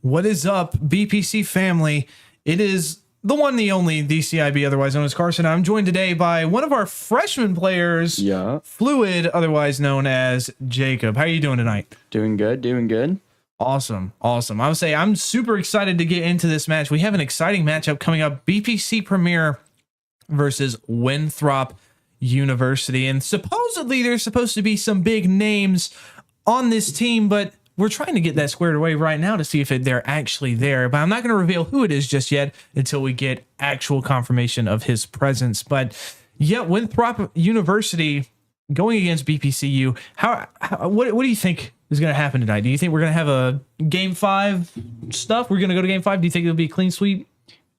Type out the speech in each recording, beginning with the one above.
What is up, BPC family? It is the one, the only DCIB, otherwise known as Carson. I'm joined today by one of our freshman players, Fluid, otherwise known as Jacob. How are you doing tonight? Doing good, doing good. Awesome. I would say I'm super excited to get into this match. We have an exciting matchup coming up, BPC Premier versus Winthrop University. And supposedly there's supposed to be some big names on this team, but we're trying to get that squared away right now to see if they're actually there. But I'm not going to reveal who it is just yet until we get actual confirmation of his presence. But yeah, Winthrop University going against BPCU. What do you think is going to happen tonight? Do you think we're going to have a game 5 stuff? We're going to go to game 5. Do you think it'll be a clean sweep?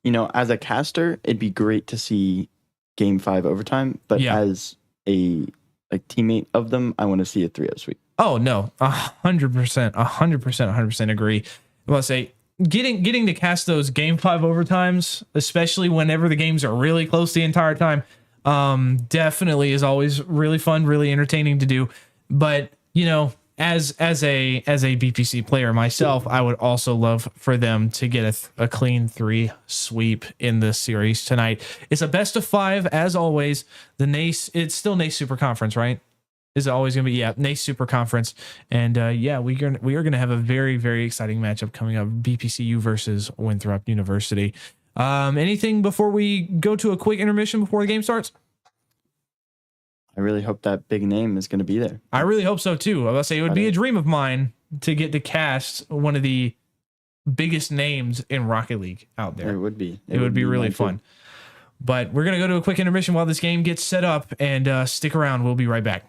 You know, as a caster, it'd be great to see game 5 overtime. But as a teammate of them, I want to see a 3-0 sweep. Oh no, 100% agree. Well, say getting to cast those game 5 overtimes, especially whenever the games are really close the entire time, definitely is always really fun, really entertaining to do. But you know, as a BPC player myself, I would also love for them to get a clean 3 sweep in this series tonight. It's a best of 5 as always. The NACE, it's still NACE Super Conference, right? Is it always going to be NACE Super Conference? And we are going to have a very, very exciting matchup coming up, BPCU versus Winthrop University. Anything before we go to a quick intermission before the game starts? I really hope that big name is going to be there. I really hope so too. I was say it would be a dream of mine to get to cast one of the biggest names in Rocket League out there. It would be. It would be really fun. But we're going to go to a quick intermission while this game gets set up, and stick around. We'll be right back.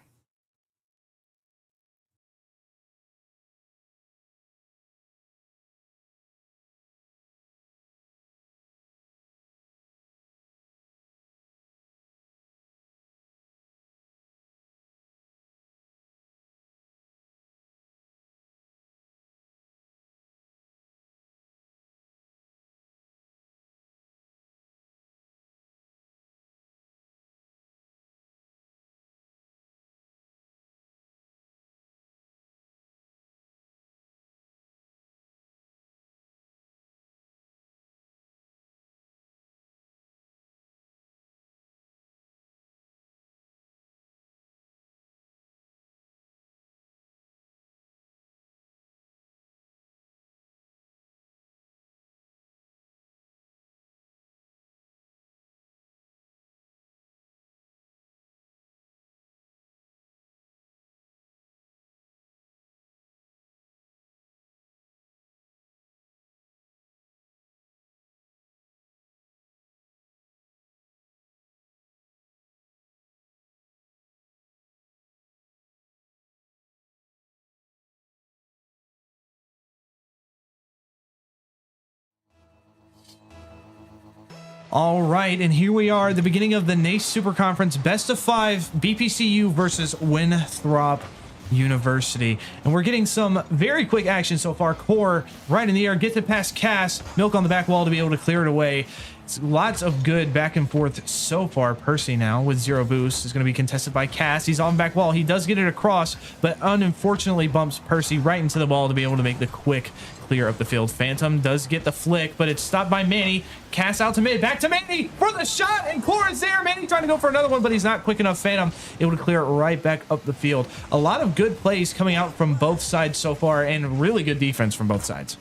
All right, and here we are at the beginning of the NACE Super Conference Best of 5 BPCU versus Winthrop University. And we're getting some very quick action so far. Core right in the air, gets it past Cass. Milk on the back wall to be able to clear it away. It's lots of good back and forth so far. Percy now with 0 boost is going to be contested by Cass. He's on back wall. He does get it across, but unfortunately bumps Percy right into the wall to be able to make the quick clear up the field. Phantom does get the flick, but it's stopped by Manny. Cass out to mid, back to Manny for the shot, and Core is there. Manny trying to go for another one, but he's not quick enough. Phantom able to clear it right back up the field. A lot of good plays coming out from both sides so far, and really good defense from both sides.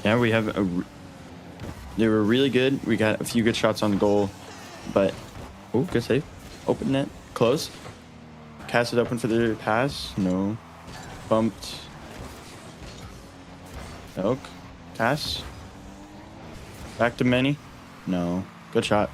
Yeah, they were really good. We got a few good shots on goal, but good save. Open net, close. Cast it open for the pass. No, bumped. Milk, pass. Back to Manny. No, good shot.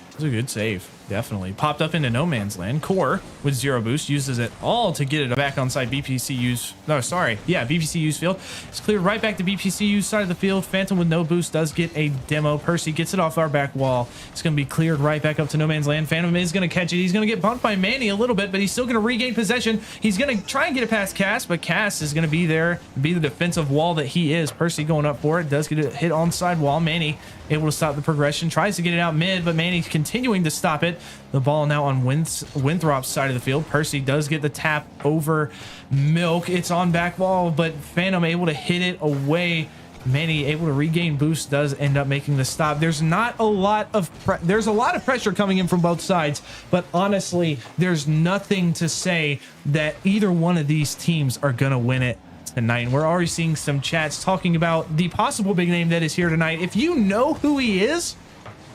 It was a good save. Definitely popped up into no man's land. Core with 0 boost uses it all to get it back on side BPCU's. No, sorry. Yeah, BPCU's field. It's cleared right back to BPCU's side of the field. Phantom with no boost does get a demo. Percy gets it off our back wall. It's going to be cleared right back up to no man's land. Phantom is going to catch it. He's going to get bumped by Manny a little bit, but he's still going to regain possession. He's going to try and get it past Cass, but Cass is going to be there, be the defensive wall that he is. Percy going up for it. Does get it hit on side wall. Manny able to stop the progression. Tries to get it out mid, but Manny's continuing to stop it. it. The ball now on Winthrop's side of the field. Percy does get the tap over Milk. It's on back ball, but Phantom able to hit it away. Manny able to regain boost, does end up making the stop. There's not a lot of there's a lot of pressure coming in from both sides, but honestly, there's nothing to say that either one of these teams are gonna win it tonight. And we're already seeing some chats talking about the possible big name that is here tonight. If you know who he is,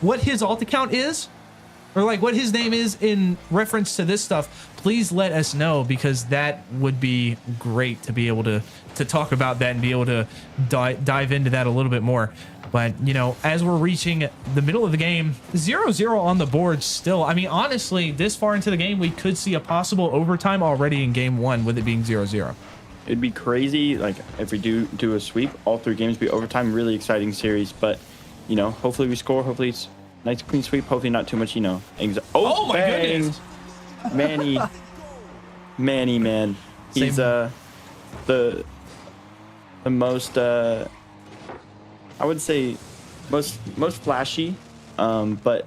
what his alt account is, or like what his name is in reference to this stuff, please let us know, because that would be great to be able to talk about that and be able to dive into that a little bit more. But, you know, as we're reaching the middle of the game, 0-0 on the board still. I mean, honestly, this far into the game, we could see a possible overtime already in game one with it being 0-0. It'd be crazy, like, if we do a sweep, all 3 games be overtime. Really exciting series, but, you know, hopefully we score. Hopefully it's nice clean sweep. Hopefully not too much, you know. Oh my goodness. Manny, man. He's the most I would say most flashy, but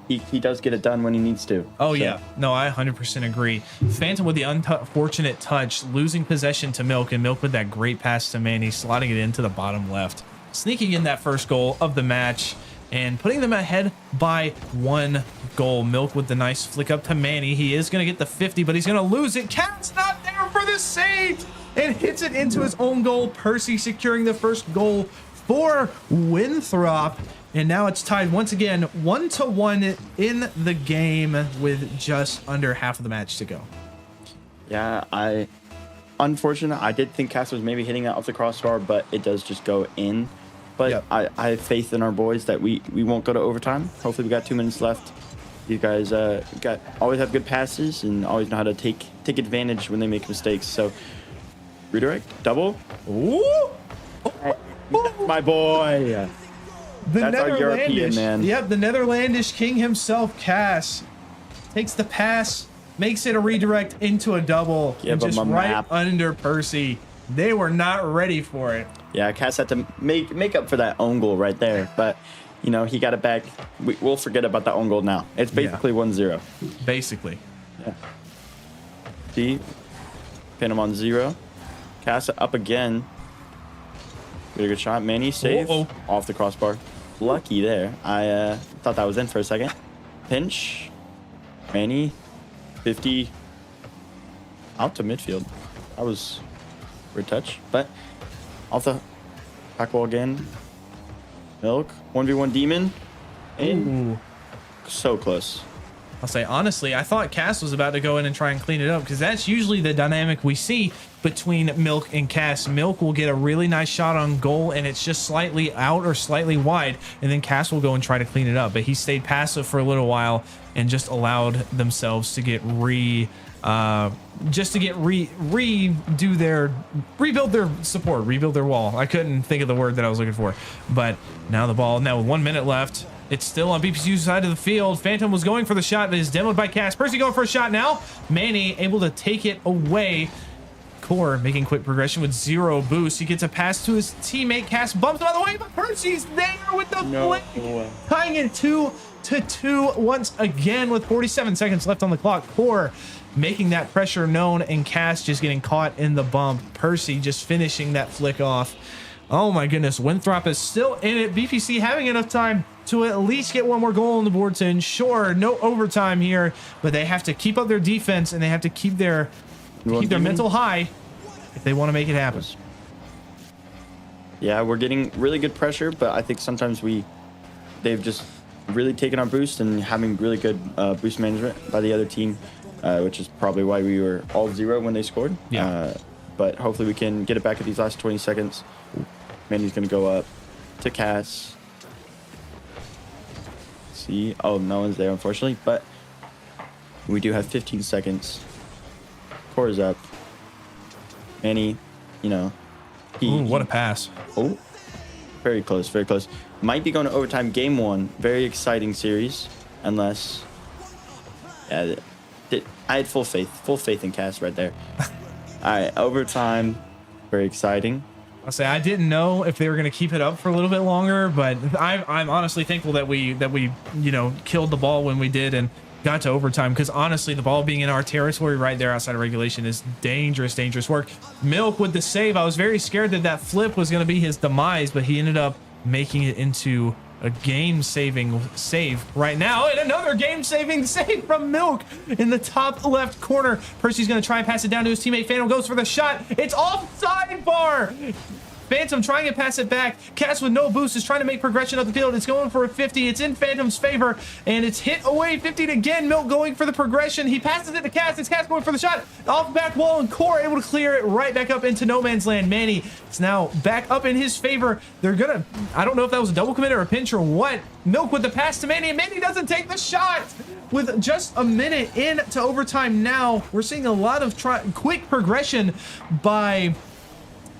he does get it done when he needs to. Oh, so. Yeah. No, I 100% agree. Phantom with the unfortunate touch, losing possession to Milk, and Milk with that great pass to Manny, slotting it into the bottom left. Sneaking in that first goal of the match and putting them ahead by 1 goal. Milk with the nice flick up to Manny. He is going to get the 50, but he's going to lose it. Cat's not there for the save and hits it into his own goal. Percy securing the first goal for Winthrop. And now it's tied once again, 1-1 in the game with just under half of the match to go. Yeah, unfortunately, I did think Cass was maybe hitting that off the crossbar, but it does just go in. But yep. I have faith in our boys that we won't go to overtime. Hopefully we got 2 minutes left. You guys always have good passes and always know how to take advantage when they make mistakes. So redirect, double. Ooh. That's my boy. That's our European man. Yep, the Netherlandish king himself, Cass, takes the pass, makes it a redirect into a double, and just right under Percy. They were not ready for it. Yeah, Cass had to make up for that own goal right there, but you know he got it back. We'll forget about that own goal now. It's basically 1-0. Basically. Yeah. See, pin him on 0. Cass up again. Get a good shot. Manny save off the crossbar. Lucky there. I thought that was in for a second. Pinch. Manny. 50. Out to midfield. That was a touch, but off the back wall again. Milk. 1v1 Demon. And so close. I'll say, honestly, I thought Cass was about to go in and try and clean it up, because that's usually the dynamic we see between Milk and Cass. Milk will get a really nice shot on goal, and it's just slightly out or slightly wide, and then Cass will go and try to clean it up. But he stayed passive for a little while and just allowed themselves to get rebuild their support, rebuild their wall. I couldn't think of the word that I was looking for. But now the ball, now with 1 minute left, it's still on BPCU's side of the field. Phantom was going for the shot that is demoed by Cass. Percy going for a shot now. Manny able to take it away. Core making quick progression with 0 boost. He gets a pass to his teammate. Cass bumps him out of the way, but Percy's there with the flick. Tying it 2-2 once again with 47 seconds left on the clock. Core making that pressure known, and Cass just getting caught in the bump. Percy just finishing that flick off. Oh my goodness, Winthrop is still in it. BPC having enough time to at least get 1 more goal on the board to ensure no overtime here, but they have to keep up their defense and they have to keep their mental high if they want to make it happen. Yeah, we're getting really good pressure, but I think sometimes they've just really taken our boost and having really good boost management by the other team, which is probably why we were all 0 when they scored. Yeah. But hopefully we can get it back at these last 20 seconds. Manny's going to go up to Cass. See, oh, no one's there, unfortunately, but we do have 15 seconds. Core is up. Manny, you know, what a pass. Oh, very close, very close. Might be going to overtime game 1. Very exciting series, unless, yeah, I had full faith in Cass right there. All right, overtime, very exciting. I'll say I didn't know if they were going to keep it up for a little bit longer, but I'm honestly thankful that we killed the ball when we did, and got to overtime, because honestly, the ball being in our territory right there outside of regulation is dangerous work. Milk with the save. I was very scared that that flip was going to be his demise, but he ended up making it into a game-saving save right now, and another game-saving save from Milk in the top left corner. Percy's going to try and pass it down to his teammate. Phantom goes for the shot. It's offside bar. Phantom trying to pass it back. Cass with no boost is trying to make progression up the field. It's going for a 50. It's in Phantom's favor, and it's hit away. 50 again. Milk going for the progression. He passes it to Cass. It's Cass going for the shot. Off back wall, and Core able to clear it right back up into no man's land. Manny is now back up in his favor. They're gonna, I don't know if that was a double commit or a pinch or what. Milk with the pass to Manny, and Manny doesn't take the shot. With just a minute into overtime now, we're seeing a lot of quick progression by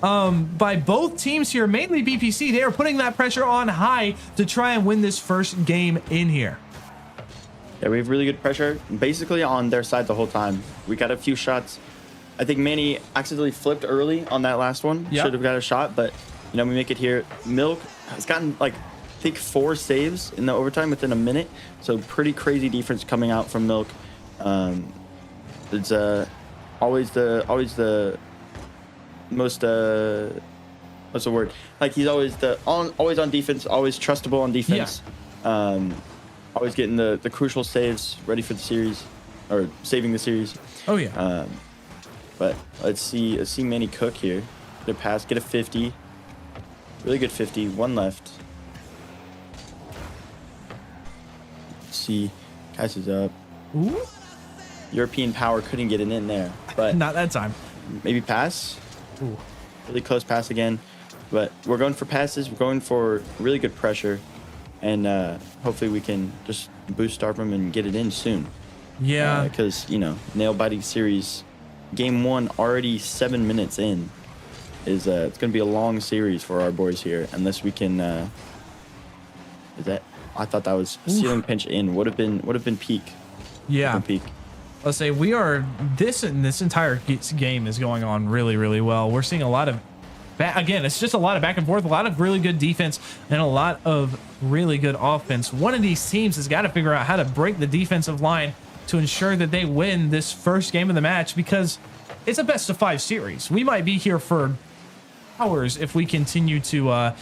both teams here, mainly BPC. They are putting that pressure on high to try and win this first game in here. Yeah, we have really good pressure basically on their side the whole time. We got a few shots. I think Manny accidentally flipped early on that last one. Yep. Should have got a shot, but you know, we make it here. Milk has gotten like, I think 4 saves in the overtime within a minute. So pretty crazy defense coming out from Milk. It's always the most what's the word, like he's always always on defense, always trustable on defense. Yeah. Always getting the crucial saves ready for the series, or saving the series. Oh yeah. But let's see Manny cook here. Get a pass, get a 50, really good 50. One left. Let's see, catches up. Ooh. European power couldn't get it in there, but not that time. Maybe pass. Ooh. Really close pass again, but we're going for passes. We're going for really good pressure, and hopefully we can just boost Starpum and get it in soon. Yeah, because you know, nail biting series, game 1 already 7 minutes in, is it's gonna be a long series for our boys here unless we can. Is that? I thought that was ceiling pinch in. Would have been peak. Yeah. Peak. Let's say we are this entire game is going on really well. We're seeing a lot of again, it's just a lot of back and forth, a lot of really good defense and a lot of really good offense. One of these teams has got to figure out how to break the defensive line to ensure that they win this first game of the match, because it's a best of 5 series. We might be here for hours if we continue to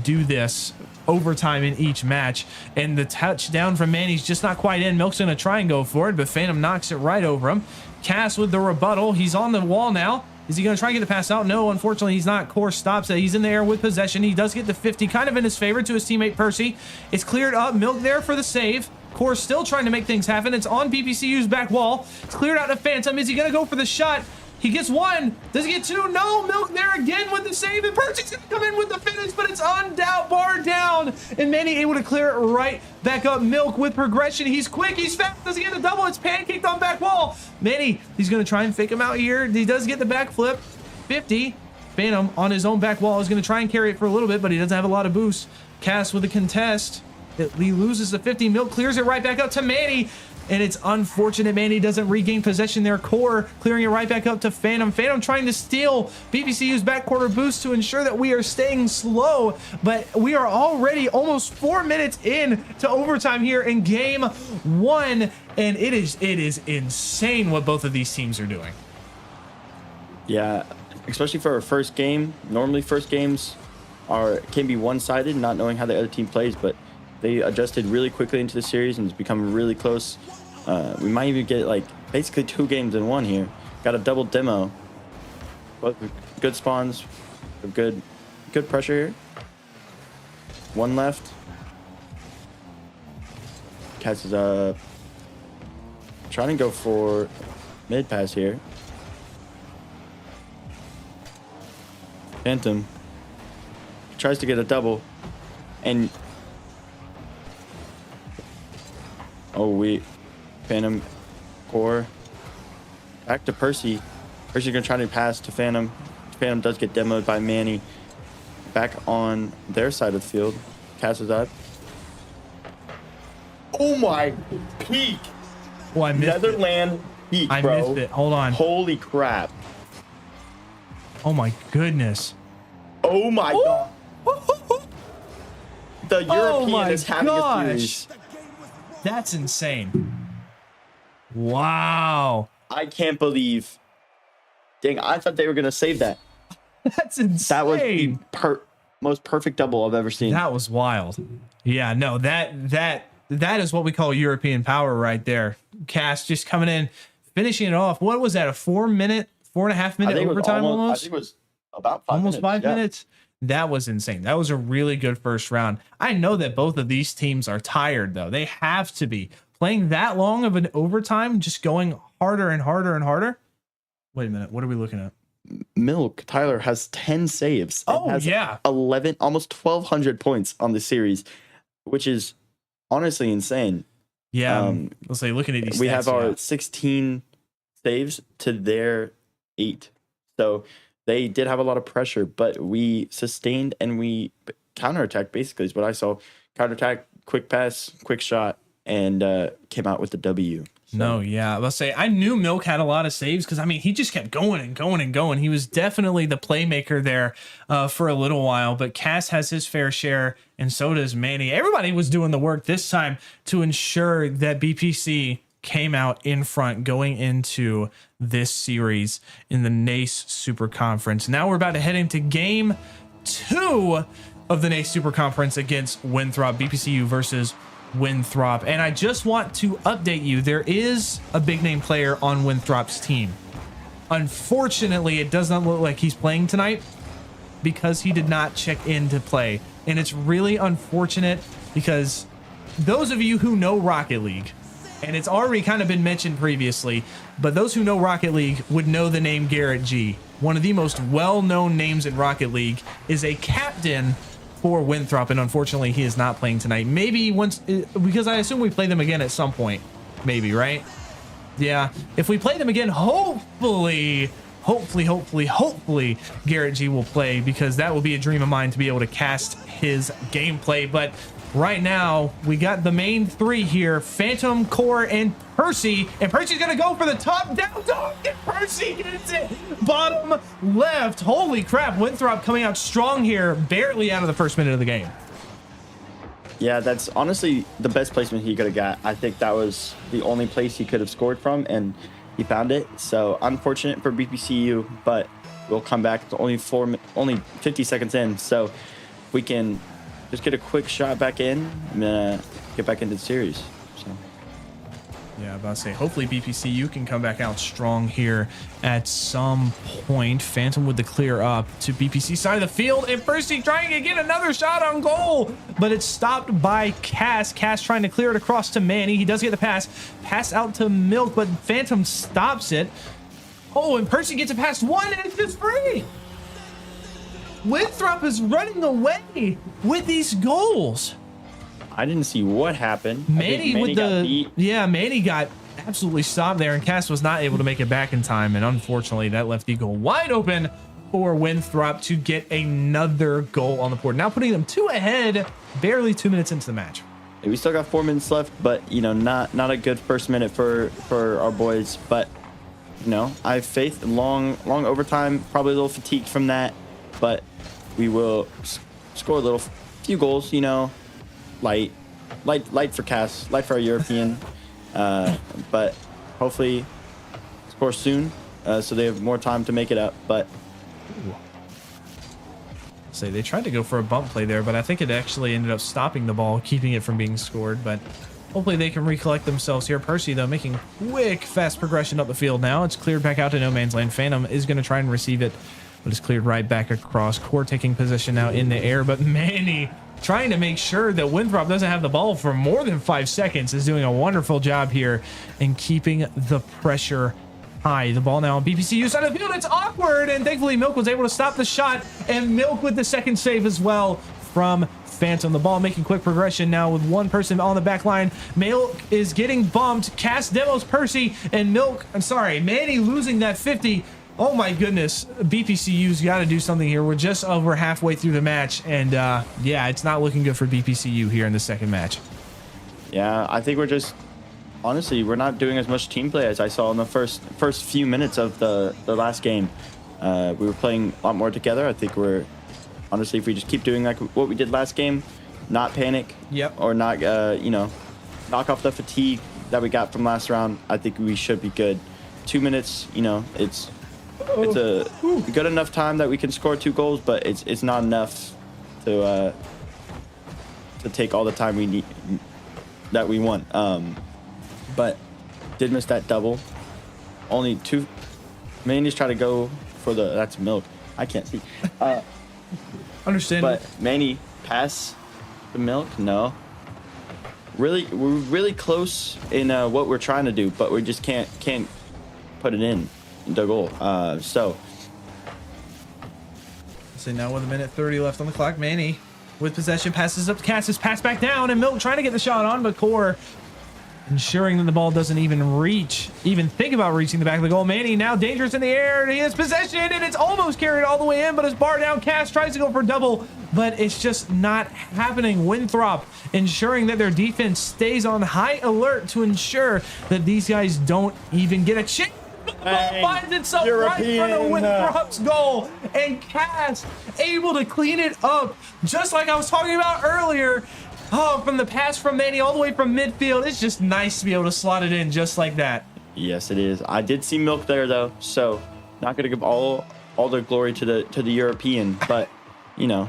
do this overtime in each match. And the touchdown from Manny's just not quite in. Milk's gonna try and go for it, but Phantom knocks it right over him. Cass with the rebuttal. He's on the wall now. Is he gonna try and get the pass out? No, unfortunately he's not. Core stops it. He's in the air with possession. He does get the 50, kind of in his favor, to his teammate Percy. It's cleared up. Milk there for the save. Core still trying to make things happen. It's on BPCU's back wall. It's cleared out to Phantom. Is he gonna go for the shot? He gets 1. Does he get 2? No. Milk there again with the save, and Percy's gonna come in with the finish, but it's on down, bar down, and Manny able to clear it right back up. Milk with progression. He's quick. He's fast. Does he get the double? It's pancaked on back wall. Manny, he's gonna try and fake him out here. He does get the back flip. 50. Phantom on his own back wall is gonna try and carry it for a little bit, but he doesn't have a lot of boost. Cass with a contest. He loses the 50. Milk clears it right back up to Manny. And it's unfortunate Manny doesn't regain possession there. Core clearing it right back up to Phantom. Phantom trying to steal BPCU's back quarter boost to ensure that we are staying slow. But we are already almost 4 minutes in to overtime here in game 1. And it is insane what both of these teams are doing. Yeah, especially for our first game. Normally first games can be one-sided, not knowing how the other team plays, but they adjusted really quickly into the series and it's become really close. We might even get like basically 2 games in 1 here. Got a double demo. But good spawns, good pressure here. 1 left. Catches up. Trying to go for mid pass here. Phantom tries to get a double, and Phantom, Core, back to Percy. Percy's gonna try to pass to Phantom. Phantom does get demoed by Manny. Back on their side of the field. Passes up. Oh my, peak. Oh, I missed Netherland peak, bro. I missed it. Hold on. Holy crap. Oh my goodness. Oh my god. The European is having a series. That's insane. Wow. I can't believe. Dang, I thought they were going to save that. That's insane. That was the most perfect double I've ever seen. That was wild. Yeah, no, that is what we call European power right there. Cass just coming in, finishing it off. What was that? A 4.5 minute overtime almost? I think it was about 5 almost minutes. 5 minutes. That was insane. That was a really good first round. I know that both of these teams are tired though. They have to be playing that long of an overtime, just going harder and harder and harder. Wait a minute. What are we looking at? Milk Tyler has 10 saves. Oh, has yeah. 11, almost 1,200 points on the series, which is honestly insane. Yeah. Let's say looking at these we stats, have our 16 saves to their 8. So they did have a lot of pressure, but we sustained and we counterattacked, basically, is what I saw. Counterattack, quick pass, quick shot, and came out with the W. So. No, yeah. Let's say I knew Milk had a lot of saves because, I mean, he just kept going and going and going. He was definitely the playmaker there for a little while, but Cass has his fair share, and so does Manny. Everybody was doing the work this time to ensure that BPC came out in front going into this series in the NACE Super Conference. Now we're about to head into game 2 of the NACE Super Conference against Winthrop, BPCU versus Winthrop. And I just want to update you, there is a big name player on Winthrop's team. Unfortunately, it does not look like he's playing tonight because he did not check in to play. And it's really unfortunate because those of you who know Rocket League, and it's already kind of been mentioned previously, but those who know Rocket League would know the name Garrett G. One of the most well-known names in Rocket League, is a captain for Winthrop, and unfortunately he is not playing tonight. Maybe once, because I assume we play them again at some point, maybe, right? Yeah, if we play them again, hopefully Garrett G will play, because that will be a dream of mine to be able to cast his gameplay. But right now we got the main 3 here, Phantom, Core, and Percy, and Percy's gonna go for the top down dog, and Percy gets it bottom left. Holy crap, Winthrop coming out strong here, barely out of the first minute of the game. Yeah, that's honestly the best placement he could have got. I think that was the only place he could have scored from, and he found it. So unfortunate for BPCU, but we'll come back. It's only 50 seconds in, so we can just get a quick shot back in and get back into the series. So. Yeah, I'm about to say, hopefully BPCU can come back out strong here at some point. Phantom with the clear up to BPC side of the field, and Percy trying to get another shot on goal, but it's stopped by Cass. Cass trying to clear it across to Manny. He does get the pass out to Milk, but Phantom stops it. Oh, and Percy gets it past one, and it's just free. Winthrop is running away with these goals. I didn't see what happened. Manny with the Manny got absolutely stopped there, and Cass was not able to make it back in time, and unfortunately that left the goal wide open for Winthrop to get another goal on the board, now putting them 2 ahead, barely 2 minutes into the match. We still got 4 minutes left, but you know, not a good first minute for our boys. But you know, I have faith. Long overtime, probably a little fatigued from that, but we will score a few goals. You know. Light for Cass, light for our European, but hopefully score soon, so they have more time to make it up. But say they tried to go for a bump play there, but I think it actually ended up stopping the ball, keeping it from being scored. But hopefully they can recollect themselves here. Percy, though, making quick, fast progression up the field now. It's cleared back out to no man's land. Phantom is going to try and receive it, but it's cleared right back across. Core taking position now in the air, but Manny trying to make sure that Winthrop doesn't have the ball for more than 5 seconds is doing a wonderful job here in keeping the pressure high. The ball now on BPCU side of the field. It's awkward, and thankfully Milk was able to stop the shot, and Milk with the second save as well from Phantom. The ball making quick progression now with one person on the back line. Milk is getting bumped. Cass demos Percy, and Manny losing that 50. Oh my goodness, BPCU's got to do something here. We're just over halfway through the match, and yeah, it's not looking good for BPCU here in the second match. Yeah, I think honestly, we're not doing as much team play as I saw in the first few minutes of the last game. We were playing a lot more together. I think honestly, if we just keep doing like what we did last game, not panic, yep, or not, knock off the fatigue, that we got from last round, I think we should be good. 2 minutes, you know, it's a good enough time that we can score 2 goals, but it's not enough to take all the time we need that we want. But did miss that double. Only 2. Manny's trying to go for that's milk. I can't see. Understand. But Manny pass the milk. No. We're really close in what we're trying to do, but we just can't put it in the goal. So now with 1:30 left on the clock, Manny with possession passes up to Cass, is passed back down, and Milk trying to get the shot on, but Core ensuring that the ball doesn't even think about reaching the back of the goal. Manny now dangerous in the air, and he has possession, and it's almost carried all the way in, but it's bar down. Cass tries to go for double, but it's just not happening. Winthrop ensuring that their defense stays on high alert to ensure that these guys don't even get a chance. The ball finds itself right in front of Winthrop's goal, and Cass able to clean it up, just like I was talking about earlier. Oh, from the pass from Manny all the way from midfield. It's just nice to be able to slot it in just like that. Yes, it is. I did see Milk there though, so not gonna give all the glory to the European, but you know,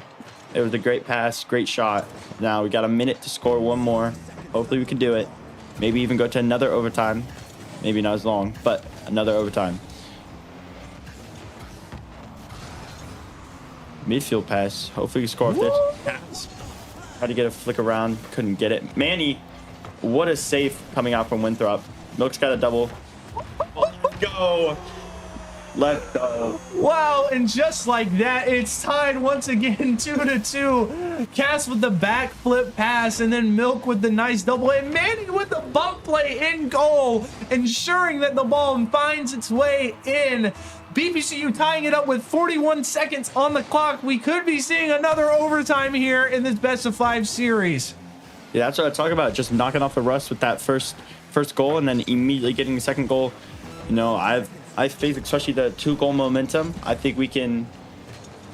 it was a great pass, great shot. Now we got a minute to score one more. Hopefully we can do it. Maybe even go to another overtime. Maybe not as long, but another overtime. Midfield pass. Hopefully we score with this pass. Tried to get a flick around, couldn't get it. Manny, what a save coming out from Winthrop. Milk's got a double. Oh, let's go. Let's go. Wow, and just like that, it's tied once again, 2-2. Cass with the back flip pass, and then Milk with the nice double, and Manny with the bump play in goal, ensuring that the ball finds its way in. BPCU tying it up with 41 seconds on the clock. We could be seeing another overtime here in this best-of-5 series. Yeah, that's what I talk about. Just knocking off the rust with that first goal, and then immediately getting the second goal. You know, I think especially the 2-goal momentum. I think we can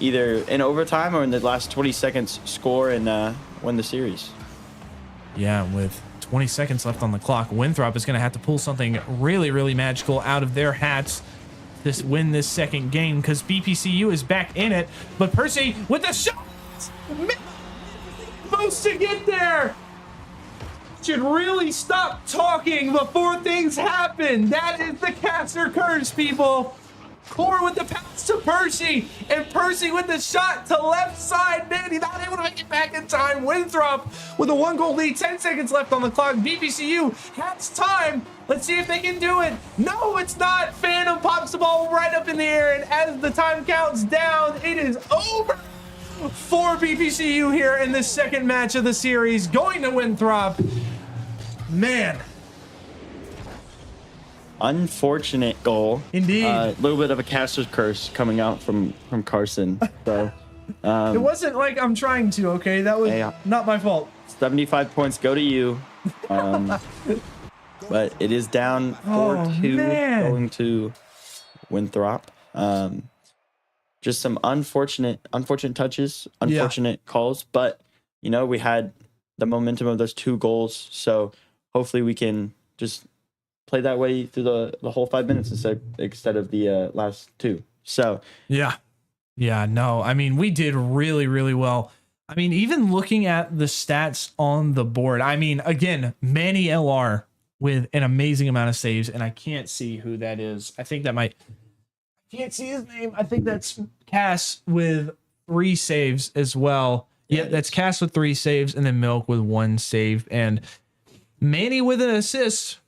either in overtime or in the last 20 seconds score and win the series. Yeah, with 20 seconds left on the clock, Winthrop is going to have to pull something really, really magical out of their hats to win this second game, because BPCU is back in it. But Percy with the shot, supposed to get there. Should really stop talking before things happen. That is the caster curse, people. Core with the pass to Percy, and Percy with the shot to left side. Manny not able to make it back in time. Winthrop with a 1-goal lead, 10 seconds left on the clock. BPCU has time. Let's see if they can do it. No, it's not. Phantom pops the ball right up in the air, and as the time counts down, it is over for BPCU here in the second match of the series, going to Winthrop. Man. Unfortunate goal. Indeed. A little bit of a caster's curse coming out from Carson. So it wasn't like I'm trying to, okay? That was not my fault. 75 points go to you. But it is down 4-2 going to Winthrop. Just some unfortunate touches, unfortunate calls, but you know, we had the momentum of those 2 goals, so hopefully we can just play that way through the whole 5 minutes instead of the last 2. So yeah, no, I mean, we did really, really well. I mean, even looking at the stats on the board, I mean, again, Manny LR with an amazing amount of saves, and I can't see who that is. I can't see his name. I think that's Cass with 3 saves as well. Yeah, that's Cass with 3 saves, and then Milk with 1 save, and Manny with an assist,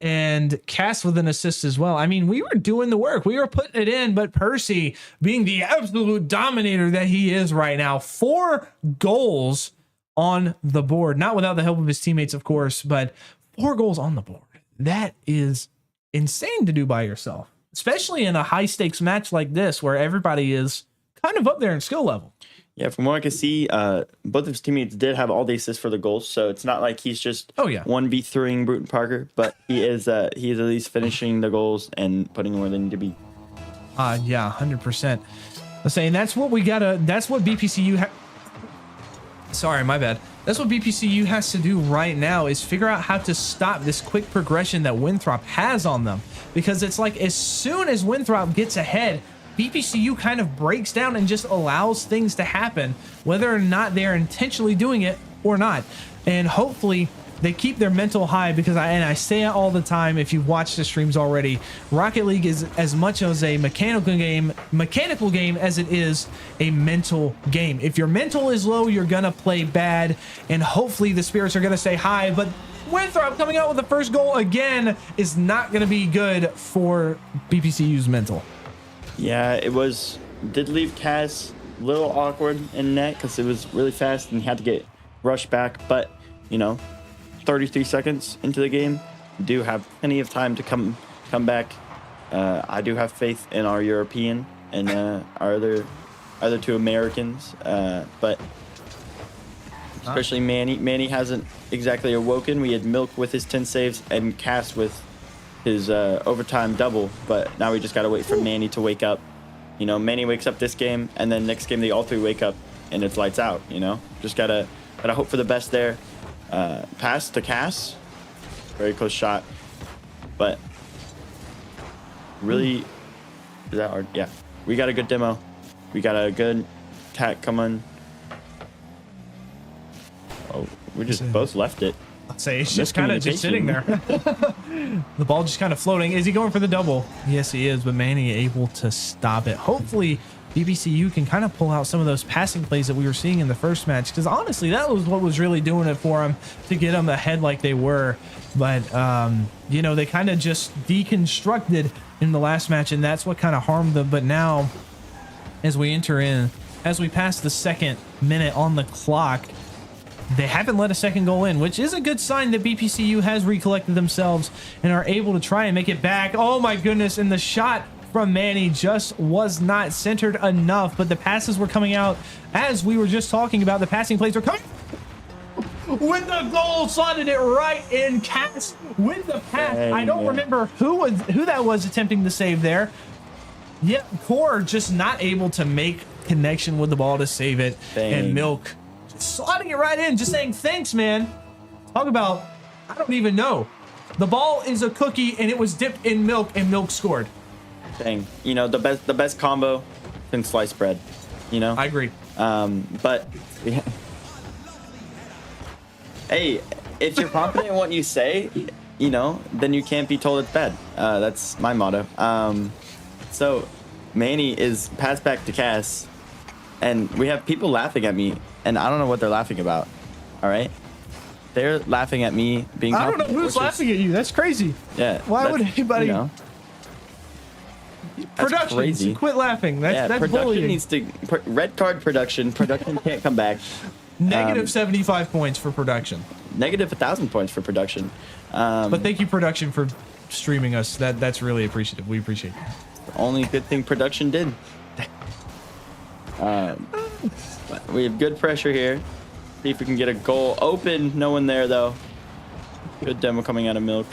and Cass with an assist as well. I mean, we were doing the work. We were putting it in, but Percy, being the absolute dominator that he is right now, 4 goals on the board, not without the help of his teammates, of course, but 4 goals on the board. That is insane to do by yourself, especially in a high-stakes match like this where everybody is kind of up there in skill level. Yeah, from what I can see, both of his teammates did have all the assists for the goals, so it's not like he's just 1v3ing BREWTON-PARKER, but he is at least finishing the goals and putting them where they need to be. Yeah, 100%. I'm saying that's what we gotta. That's what BPCU Sorry, my bad. That's what BPCU has to do right now, is figure out how to stop this quick progression that Winthrop has on them. Because it's like as soon as Winthrop gets ahead, BPCU kind of breaks down and just allows things to happen, whether or not they're intentionally doing it or not. And hopefully they keep their mental high, because I say it all the time, if you've watched the streams already, Rocket League is as much as a mechanical game as it is a mental game. If your mental is low, you're gonna play bad, and hopefully the spirits are gonna stay high. But Winthrop coming out with the first goal again is not gonna be good for BPCU's mental. Yeah, did leave Cass a little awkward in net because it was really fast and he had to get rushed back, but you know, 33 seconds into the game, do have plenty of time to come back. I do have faith in our European and our other two Americans, but especially Manny. Manny hasn't exactly awoken. We had Milk with his 10 saves and Cass with his overtime double, but now we just gotta wait for Manny to wake up. You know, Manny wakes up this game, and then next game they all three wake up, and it's lights out. You know, just gotta hope for the best there. Pass to Cass, very close shot, but really, is that our, yeah, we got a good demo, we got a good attack coming. Oh, we just both left it. I'd say it's just kind of just sitting there. The ball just kind of floating. Is he going for the double? Yes, he is, but Manny able to stop it. Hopefully BPCU can kind of pull out some of those passing plays that we were seeing in the first match, because honestly that was what was really doing it for him, to get them ahead like they were. But you know, they kind of just deconstructed in the last match, and that's what kind of harmed them. But now as we pass the second minute on the clock, they haven't let a second goal in, which is a good sign that BPCU has recollected themselves and are able to try and make it back. Oh my goodness, and the shot from Manny just was not centered enough, but the passes were coming out as we were just talking about. The passing plays were coming with the goal, slotted it right in. Cass with the pass. Dang, I don't remember who that was attempting to save there. Yeah, Core just not able to make connection with the ball to save it. Dang. And Milk slotting it right in, just saying thanks, man. Talk about, I don't even know. The ball is a cookie and it was dipped in milk, and Milk scored. Dang, you know, the best combo since sliced bread, you know. I agree. But yeah. Hey, if you're confident in what you say, you know, then you can't be told it's bad. That's my motto. So Manny is passed back to Cass, and we have people laughing at me, and I don't know what they're laughing about. All right, they're laughing at me being. I don't know who's laughing at you. That's crazy. Yeah. Why would anybody? You know, production, crazy. quit laughing. That's production bullying. needs to red card production. Production can't come back. Negative 75 points for production. Negative 1,000 points for production. But thank you, production, for streaming us. That's really appreciative. We appreciate it. The only good thing production did. But we have good pressure here. See if we can get a goal. Open, no one there though. Good demo coming out of Milk.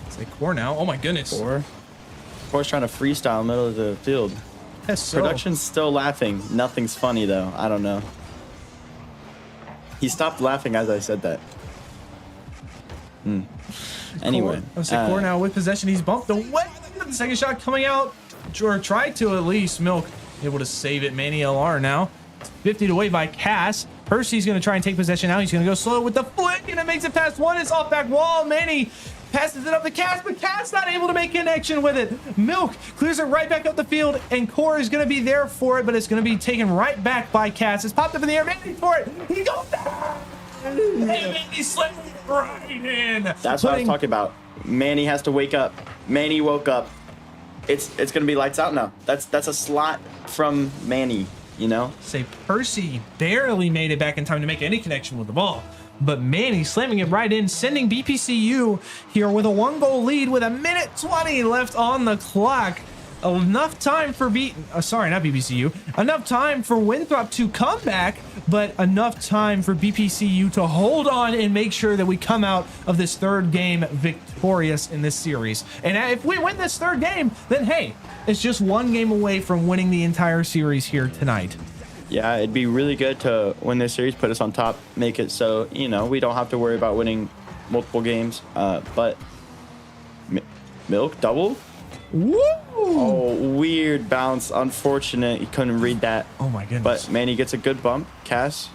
It's like Core now. Oh my goodness. Core's trying to freestyle in the middle of the field. Yes, so. Production's still laughing. Nothing's funny though. I don't know. He stopped laughing as I said that. Anyway. Core now with possession. He's bumped away. The second shot coming out. Or tried to at least. Milk able to save it. Manny LR now. 50'd away by Cass. Percy's going to try and take possession now. He's going to go slow with the flick, and it makes it past one. It's off back wall. Manny passes it up to Cass, but Cass not able to make connection with it. Milk clears it right back up the field, and Core is going to be there for it, but it's going to be taken right back by Cass. It's popped up in the air. Manny for it. He goes down. And Manny slipped right in. That's what I was talking about. Manny has to wake up. Manny woke up. It's going to be lights out now. That's a slot from Manny. You know, say Percy barely made it back in time to make any connection with the ball, but Manny slamming it right in, sending BPCU here with a 1-goal lead with 1:20 left on the clock. Enough time for enough time for Winthrop to come back, but enough time for BPCU to hold on and make sure that we come out of this third game victorious in this series. And if we win this third game, then hey, it's just one game away from winning the entire series here tonight. Yeah, it'd be really good to win this series, put us on top, make it so, you know, we don't have to worry about winning multiple games. But Milk double? Woo! Oh, weird bounce. Unfortunate. He couldn't read that. Oh my goodness. But Manny gets a good bump. Cass.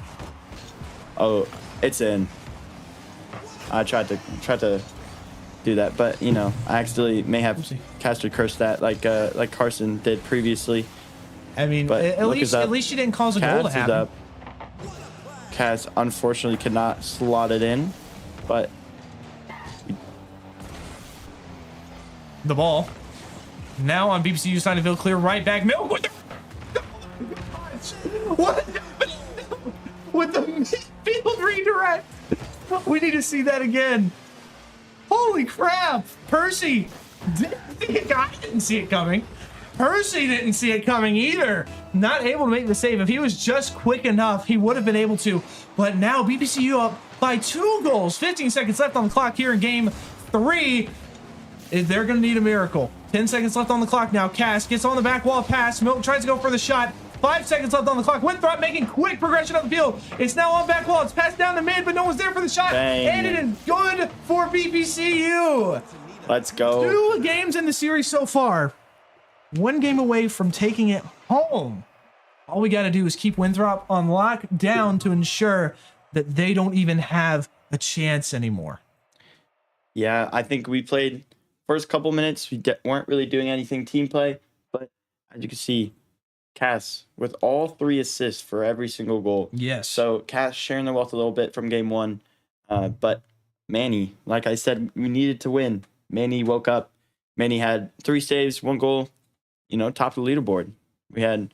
Oh, it's in. I tried to do that, but you know, I accidentally may have cast or cursed that like Carson did previously. I mean, But at least you didn't cause a goal to Cass is happen. up. Cass unfortunately could not slot it in, but The ball. Now on BPCU side of field, clear right back. Milk with the... What happened? With the midfield redirect. We need to see that again. Holy crap. Percy didn't see it coming. Percy didn't see it coming either. Not able to make the save. If he was just quick enough, he would have been able to. But now BPCU up by 2 goals. 15 seconds left on the clock here in game 3. They're going to need a miracle. 10 seconds left on the clock now. Cass gets on the back wall pass. Milk tries to go for the shot. 5 seconds left on the clock. Winthrop making quick progression up the field. It's now on back wall. It's passed down the mid, but no one's there for the shot. Dang. And it is good for BPCU. let's go. 2 games in the series so far. 1 game away from taking it home. All we got to do is keep Winthrop on lockdown to ensure that they don't even have a chance anymore. Yeah, I think we played first couple minutes. We weren't really doing anything team play, but as you can see, Cass with all 3 assists for every single goal. Yes. So Cass sharing the wealth a little bit from game 1, but Manny, like I said, we needed to win. Manny woke up. Manny had 3 saves, 1 goal. You know, top of the leaderboard. We had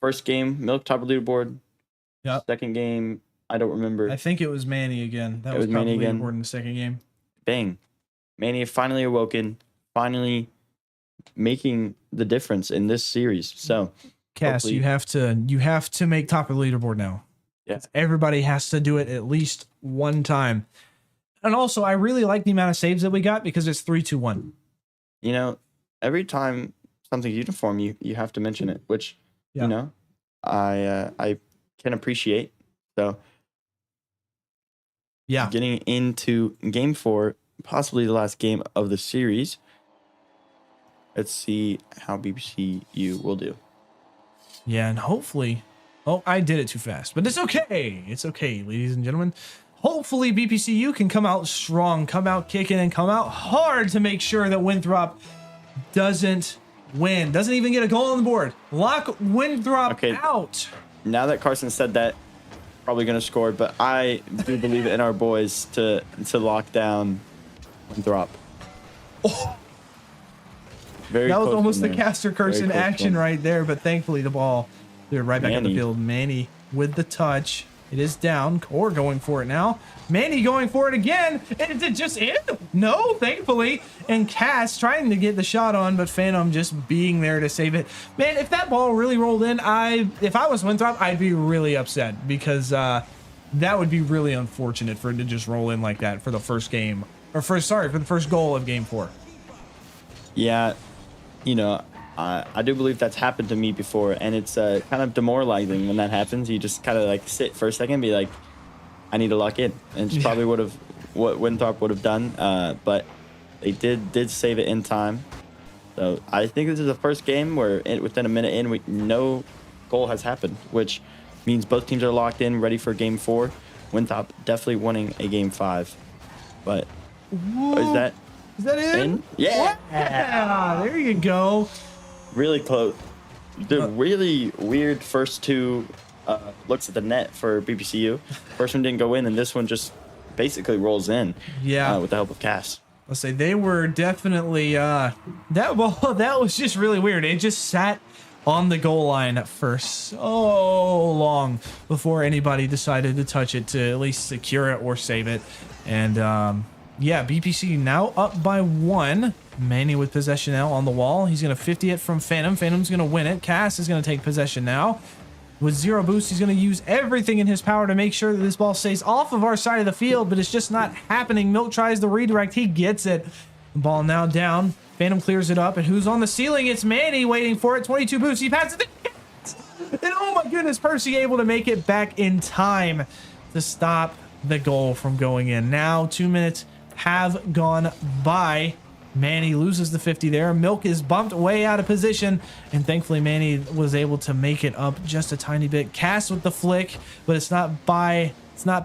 first game, Milk top of the leaderboard. Yep. Second game, I don't remember. I think it was Manny again. That It was was Manny probably again. important in the second game. Bang. Manny finally awoken, finally making the difference in this series. So, Cass, hopefully- you have to make top of the leaderboard now. Yeah. Everybody has to do it at least 1 time. And also, I really like the amount of saves that we got because it's 3-2-1. you know, every time something's uniform, you have to mention it, which, Yeah. you know, I can appreciate. So, Yeah. getting into game 4, possibly the last game of the series. Let's see how BPCU will do. Yeah, and hopefully... Oh, I did it too fast, but it's okay. It's okay, ladies and gentlemen. Hopefully BPCU can come out strong, come out kicking, and come out hard to make sure that Winthrop doesn't win. Doesn't even get a goal on the board. Lock Winthrop out. Now that Carson said that, probably going to score, but I do believe in our boys to lock down Winthrop. Oh. Very That was close almost one the there. caster curse Very in close action one. right there, but thankfully the ball cleared right back up the Manny. field. Manny with the touch. It is down. Core going for it now. Manny going for it again. And is it just in? No, thankfully. And Cass trying to get the shot on, but Phantom just being there to save it. Man, if that ball really rolled in, if I was Winthrop, I'd be really upset because that would be really unfortunate for it to just roll in like that for the first game. Or for the first goal of game 4. Yeah, you know, I do believe that's happened to me before, and it's kind of demoralizing when that happens. You just kind of like sit for a second and be like, I need to lock in. And it's probably what Winthrop would have done, but they did save it in time. So I think this is the first game where within a minute in, no goal has happened, which means both teams are locked in, ready for game 4. Winthrop definitely winning a game 5. But is that in? Yeah. Yeah, there you go. Really close. The really weird first 2 looks at the net for BPCU. First one didn't go in, and this one just basically rolls in. Yeah. With the help of Cass. Let's say they were definitely that was just really weird. It just sat on the goal line for so long before anybody decided to touch it to at least secure it or save it. And yeah, BPC now up by 1. Manny with possession now on the wall. He's going to 50 it from Phantom. Phantom's going to win it. Cass is going to take possession now. With 0 boost, he's going to use everything in his power to make sure that this ball stays off of our side of the field, but it's just not happening. Milk tries the redirect. He gets it. The ball now down. Phantom clears it up, and who's on the ceiling? It's Manny waiting for it. 22 boost. He passes it. And oh my goodness, Percy able to make it back in time to stop the goal from going in. Now 2 minutes have gone by. Manny loses the 50 there. Milk is bumped way out of position, and thankfully Manny was able to make it up just a tiny bit. Cass with the flick, but it's not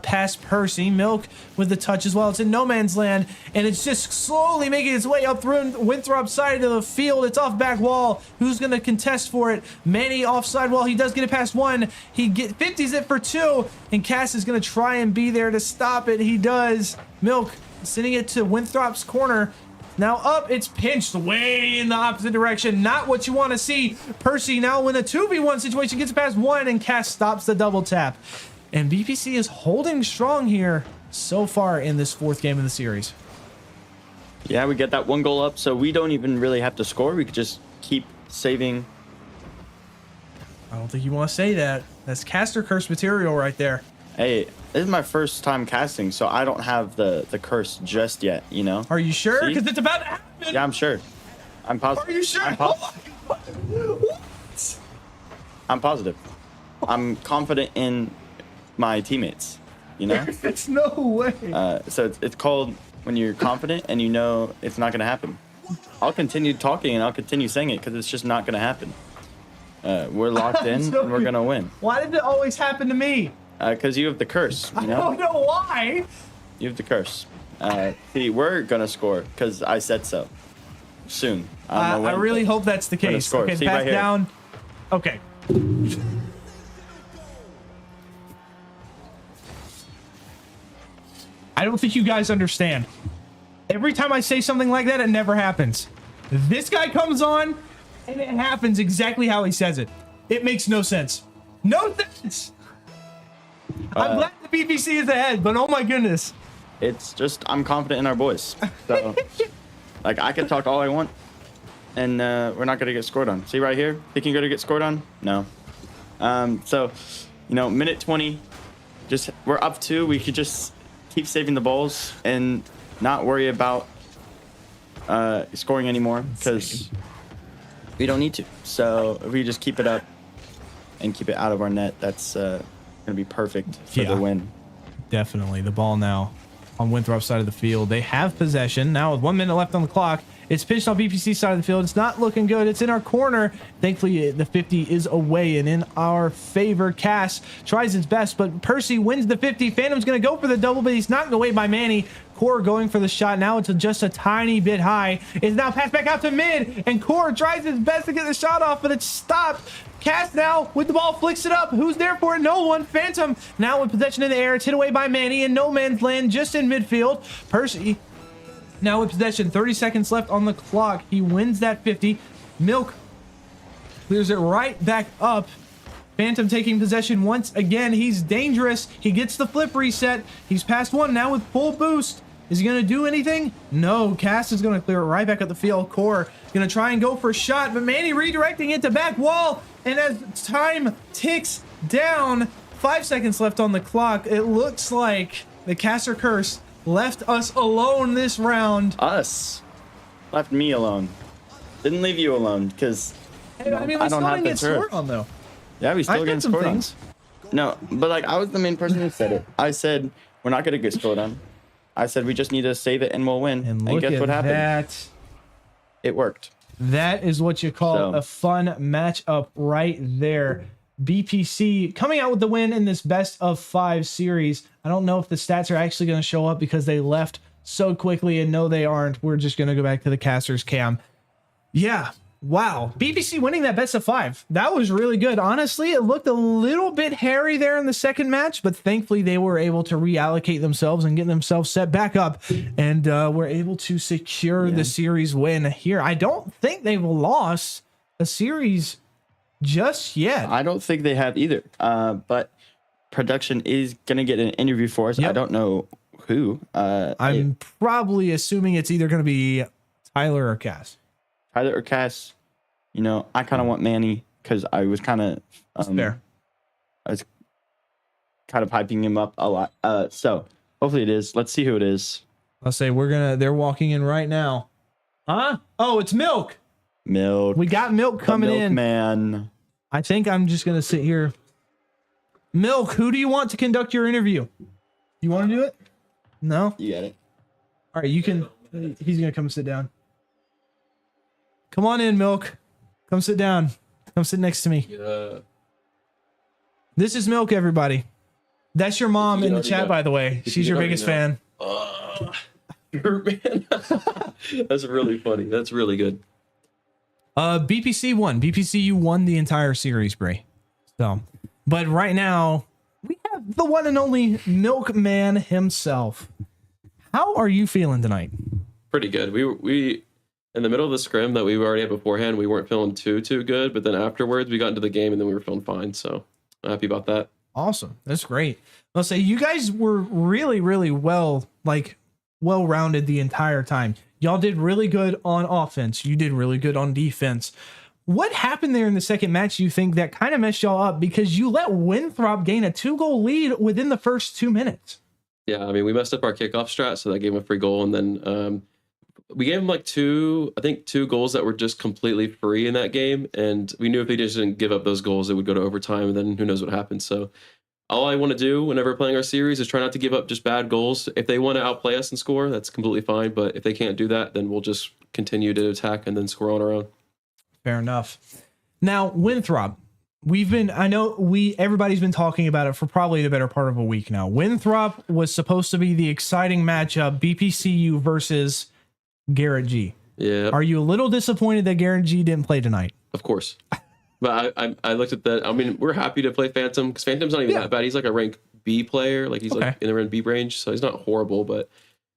past Percy. Milk with the touch as well. It's in no man's land, and it's just slowly making its way up through Winthrop's side of the field. It's off back wall. Who's going to contest for it? Manny offside wall. He does get it past one. He 50s it for two, and Cass is going to try and be there to stop it. He does. Milk sending it to Winthrop's corner. Now up, it's pinched way in the opposite direction. Not what you want to see. Percy now in a 2v1 situation gets past one, and Cass stops the double tap. And BPC is holding strong here so far in this fourth game of the series. Yeah, we get that 1 goal up, so we don't even really have to score. We could just keep saving. I don't think you want to say that. That's caster curse material right there. Hey, this is my first time casting, so I don't have the curse just yet, you know? Are you sure? See? Because it's about to happen. Yeah, I'm sure. I'm positive. Are you sure? What? I'm positive. I'm confident in my teammates, you know? There's no way. So it's called when you're confident and you know it's not going to happen. I'll continue talking and I'll continue saying it because it's just not going to happen. We're locked in and we're going to win. Why did it always happen to me? Because you have the curse, you know? I don't know why. You have the curse. See, we're going to score because I said so. Soon. I really hope that's the case. Score. Okay, See, pass right here. down. Okay. I don't think you guys understand. Every time I say something like that, it never happens. This guy comes on, and it happens exactly how he says it. It makes no sense. No sense. I'm glad the BBC is ahead, but oh my goodness. It's just, I'm confident in our boys. So, like, I can talk all I want, and we're not going to get scored on. See right here? Thinking you're going to get scored on? No. So, you know, minute 20, just, we're up 2. We could just keep saving the balls and not worry about scoring anymore because we don't need to. So if we just keep it up and keep it out of our net, that's going to be perfect for the win. Definitely. The ball now on Winthrop's side of the field. They have possession. Now with 1 minute left on the clock, it's pitched on BPC's side of the field. It's not looking good. It's in our corner. Thankfully, the 50 is away and in our favor. Cass tries his best, but Percy wins the 50. Phantom's going to go for the double, but he's knocked away by Manny. Core going for the shot. Now it's just a tiny bit high. It's now passed back out to mid, and Core tries his best to get the shot off, but it's stopped. Cass now with the ball flicks it up. Who's there for it? No one. Phantom now with possession in the air. It's hit away by Manny in no man's land just in midfield. Percy now with possession. 30 seconds left on the clock. He wins that 50. Milk clears it right back up. Phantom taking possession once again. He's dangerous. He gets the flip reset. He's past one now with full boost. Is he going to do anything? No. Cass is going to clear it right back up the field. Core going to try and go for a shot, but Manny redirecting it to back wall. And as time ticks down, 5 seconds left on the clock, it looks like the caster curse left us alone this round. Us. Left me alone. Didn't leave you alone because Hey, I mean, we still didn't get scored on, though. Yeah, we still get scored on. Things. No, but like I was the main person who said it. I said we're not gonna get scored on. I said we just need to save it and we'll win. And guess what happened? That. It worked. That is what you call a fun matchup right there. BPC coming out with the win in this best of 5 series. I don't know if the stats are actually going to show up because they left so quickly, and no, they aren't. We're just going to go back to the caster's cam. Yeah. Wow. BPC winning that best of 5. That was really good. Honestly, it looked a little bit hairy there in the second match, but thankfully they were able to reallocate themselves and get themselves set back up, and were able to secure the series win here. I don't think they've lost a series just yet. I don't think they have either. But production is going to get an interview for us. I don't know who. I'm probably assuming it's either going to be Tyler or Cass. Tyler or Cass, you know, I kind of want Manny because I was kind of I was kind of hyping him up a lot. So hopefully it is. Let's see who it is. I'll say they're walking in right now. Huh? Oh, it's Milk. Milk. We got Milk coming in. Man. I think I'm just going to sit here. Milk, who do you want to conduct your interview? You want to do it? No? You got it. All right, you can. He's going to come sit down. Come on in, Milk. Come sit down. Come sit next to me. Yeah. This is Milk, everybody. That's your mom in the chat, know. by the way. She's your biggest fan. Man. That's really funny. That's really good. BPC won. BPCU won the entire series, Bray. So, but right now we have the one and only Milkman himself. How are you feeling tonight? Pretty good. We in the middle of the scrim that we already had beforehand, we weren't feeling too good, but then afterwards we got into the game and then we were feeling fine. So I'm happy about that. Awesome. That's great. I'll say you guys were really, really well-rounded the entire time. Y'all did really good on offense. You did really good on defense. What happened there in the second match, you think, that kind of messed y'all up? Because you let Winthrop gain a 2-goal lead within the first 2 minutes. Yeah, I mean, we messed up our kickoff strat, so that gave him a free goal. And then we gave him like two goals that were just completely free in that game. And we knew if they just didn't give up those goals, it would go to overtime. And then who knows what happened. So all I want to do whenever playing our series is try not to give up just bad goals. If they want to outplay us and score, that's completely fine. But if they can't do that, then we'll just continue to attack and then score on our own. Fair enough. Now, Winthrop, everybody's been talking about it for probably the better part of a week now. Winthrop was supposed to be the exciting matchup, BPCU versus Garrett G. Yeah. Are you a little disappointed that Garrett G didn't play tonight? Of course. But I looked at that. I mean, we're happy to play Phantom because Phantom's not even that bad. He's like a rank B player. Like he's like in the rank B range, so he's not horrible. But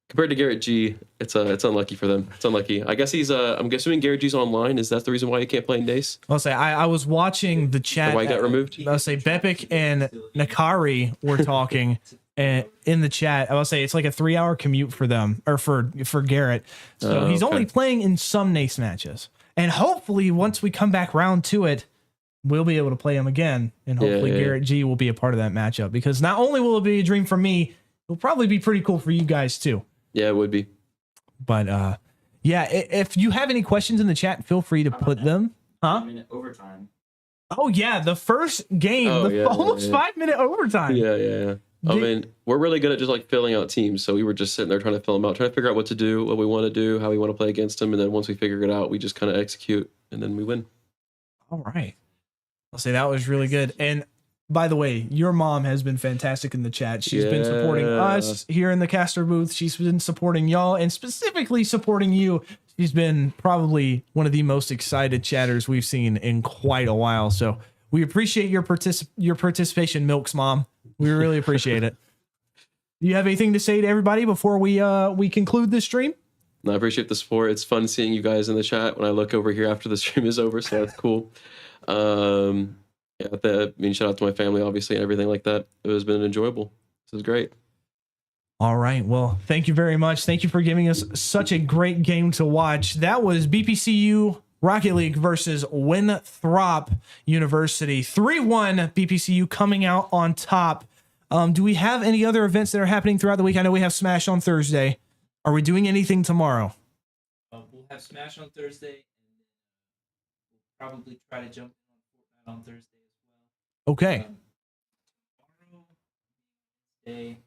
compared to Garrett G, it's unlucky for them. It's unlucky. I guess he's I'm assuming Garrett G's online. Is that the reason why he can't play in NACE? I'll say I was watching the chat. Or why he got removed? I'll say Bepic and Nakari were talking in the chat. I'll say it's like a 3-hour commute for them or for Garrett. So he's only playing in some NACE matches. And hopefully once we come back round to it, we'll be able to play him again. And hopefully Garrett G will be a part of that matchup, because not only will it be a dream for me, it'll probably be pretty cool for you guys too. Yeah, it would be. But if you have any questions in the chat, feel free to put them. Huh? 5-minute overtime. Oh yeah, the first game, almost 5-minute overtime. Yeah. I mean, we're really good at just like filling out teams. So we were just sitting there trying to fill them out, trying to figure out what to do, what we want to do, how we want to play against them. And then once we figure it out, we just kind of execute and then we win. All right. I'll say that was really good. And by the way, your mom has been fantastic in the chat. She's been supporting us here in the caster booth. She's been supporting y'all and specifically supporting you. She's been probably one of the most excited chatters we've seen in quite a while. So we appreciate your participation, Milk's mom. We really appreciate it. Do you have anything to say to everybody before we conclude this stream? No, I appreciate the support. It's fun seeing you guys in the chat when I look over here after the stream is over. So that's cool. Shout out to my family, obviously, and everything like that. It has been enjoyable. This is great. All right. Well, thank you very much. Thank you for giving us such a great game to watch. That was BPCU Rocket League versus Winthrop University. 3-1 BPCU coming out on top. Do we have any other events that are happening throughout the week? I know we have Smash on Thursday. Are we doing anything tomorrow? We'll have Smash on Thursday. And we'll probably try to jump on Thursday as well. Okay. Tomorrow, Wednesday.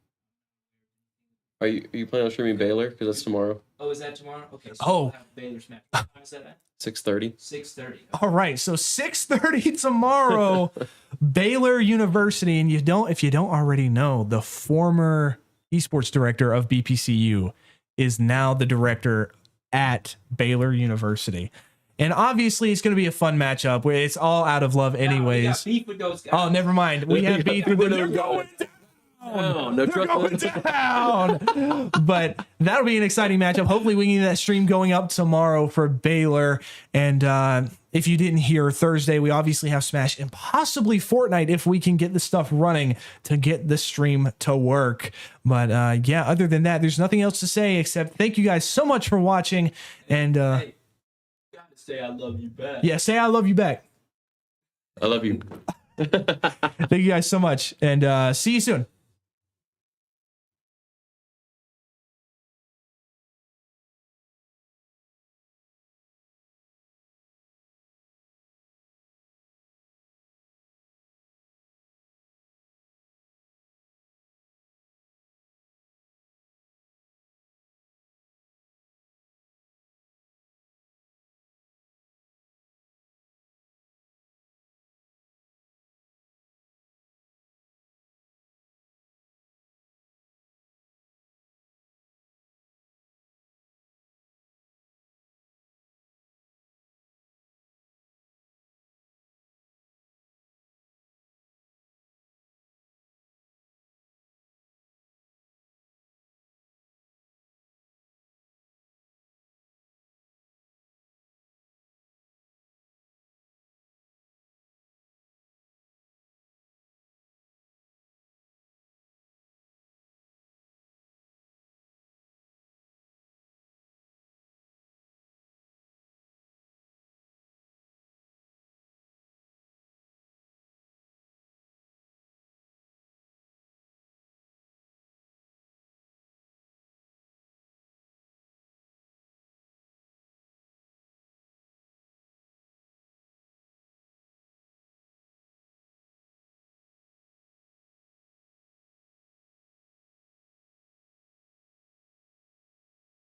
Are you planning on streaming Baylor? Because that's tomorrow. Oh, is that tomorrow? Okay. So Oh. we'll have Baylor Smash. What time is that at? 6:30. 6:30. All right. So 6:30 tomorrow, Baylor University. And if you don't already know, the former esports director of BPCU is now the director at Baylor University. And obviously, it's going to be a fun matchup where it's all out of love anyways. We got beef with those guys. Oh, never mind. We have beef with them. They're going down. No, They're going down. But that'll be an exciting matchup. Hopefully, we can get that stream going up tomorrow for Baylor. And if you didn't hear, Thursday, we obviously have Smash and possibly Fortnite if we can get the stuff running to get the stream to work. But other than that, there's nothing else to say except thank you guys so much for watching. And Hey, you gotta say I love you back. yeah, say I love you back. I love you. Thank you guys so much. And see you soon.